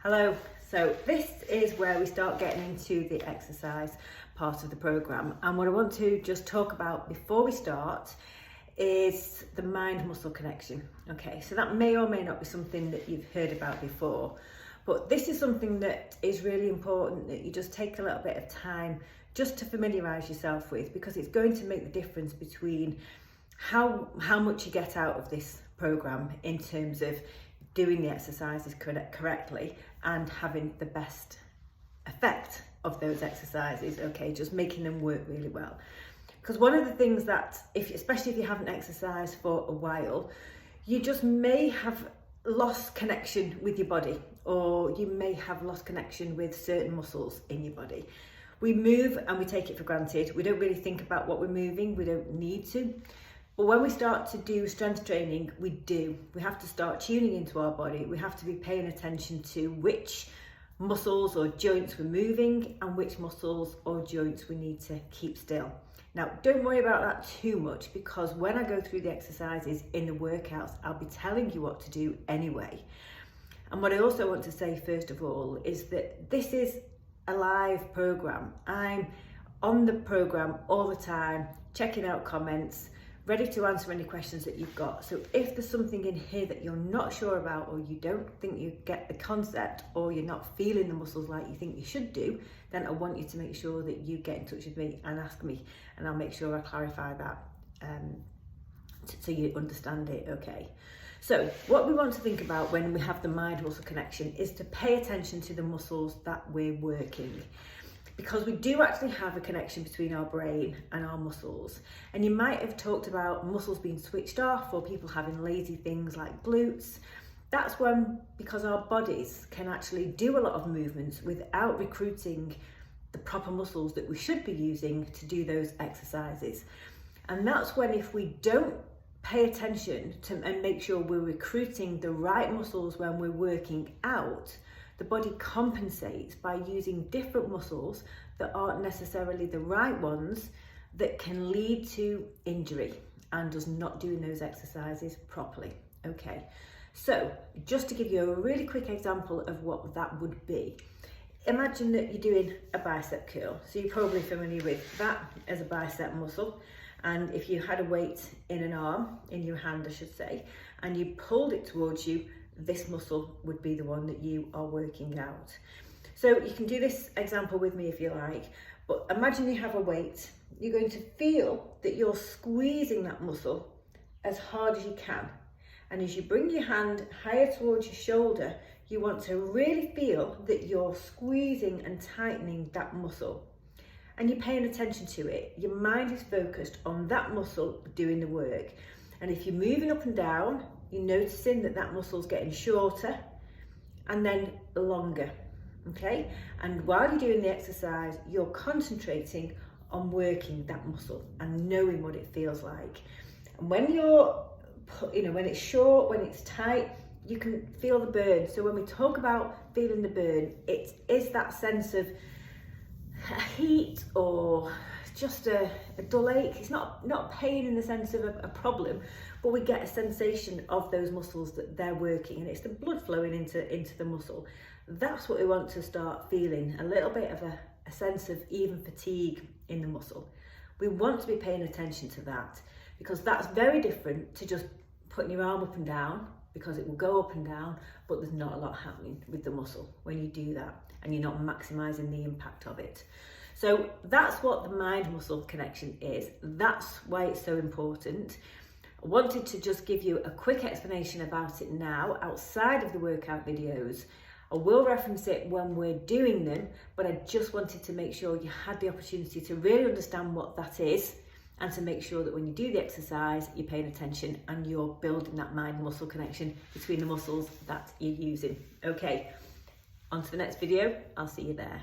Hello, so this is where we start getting into the exercise part of the programme, and what I want to just talk about before we start is the mind-muscle connection. Okay, so that may or may not be something that you've heard about before, but this is something that is really important that you just take a little bit of time just to familiarise yourself with, because it's going to make the difference between how much you get out of this programme in terms of doing the exercises correctly and having the best effect of those exercises, okay, just making them work really well. Because one of the things that, especially if you haven't exercised for a while, you just may have lost connection with your body, or you may have lost connection with certain muscles in your body. We move and we take it for granted. We don't really think about what we're moving. We don't need to. But when we start to do strength training, we do. We have to start tuning into our body. We have to be paying attention to which muscles or joints we're moving and which muscles or joints we need to keep still. Now, don't worry about that too much, because when I go through the exercises in the workouts, I'll be telling you what to do anyway. And what I also want to say, first of all, is that this is a live program. I'm on the program all the time, checking out comments, ready to answer any questions that you've got. So if there's something in here that you're not sure about, or you don't think you get the concept, or you're not feeling the muscles like you think you should do, then I want you to make sure that you get in touch with me and ask me, and I'll make sure I clarify that so you understand it, okay? So what we want to think about when we have the mind-muscle connection is to pay attention to the muscles that we're working, because we do actually have a connection between our brain and our muscles. And you might have talked about muscles being switched off, or people having lazy things like glutes. That's when, because our bodies can actually do a lot of movements without recruiting the proper muscles that we should be using to do those exercises. And that's when, if we don't pay attention to and make sure we're recruiting the right muscles when we're working out, the body compensates by using different muscles that aren't necessarily the right ones, that can lead to injury and us not doing those exercises properly. Okay, so just to give you a really quick example of what that would be, imagine that you're doing a bicep curl. So you're probably familiar with that as a bicep muscle. And if you had a weight in an arm, in your hand I should say, and you pulled it towards you, this muscle would be the one that you are working out. So you can do this example with me if you like, but imagine you have a weight. You're going to feel that you're squeezing that muscle as hard as you can. And as you bring your hand higher towards your shoulder, you want to really feel that you're squeezing and tightening that muscle. And you're paying attention to it. Your mind is focused on that muscle doing the work. And if you're moving up and down, you're noticing that that muscle's getting shorter and then longer, okay? And while you're doing the exercise, you're concentrating on working that muscle and knowing what it feels like. And when you're, when it's short, when it's tight, you can feel the burn. So when we talk about feeling the burn, it is that sense of heat or just a dull ache. It's not pain in the sense of a problem, but we get a sensation of those muscles that they're working, and it's the blood flowing into the muscle. That's what we want to start feeling, a little bit of a sense of even fatigue in the muscle. We want to be paying attention to that, because that's very different to just putting your arm up and down, because it will go up and down, but there's not a lot happening with the muscle when you do that, and you're not maximizing the impact of it. So that's what the mind-muscle connection is. That's why it's so important. I wanted to just give you a quick explanation about it now, outside of the workout videos. I will reference it when we're doing them, but I just wanted to make sure you had the opportunity to really understand what that is, and to make sure that when you do the exercise, you're paying attention and you're building that mind-muscle connection between the muscles that you're using. Okay, on to the next video. I'll see you there.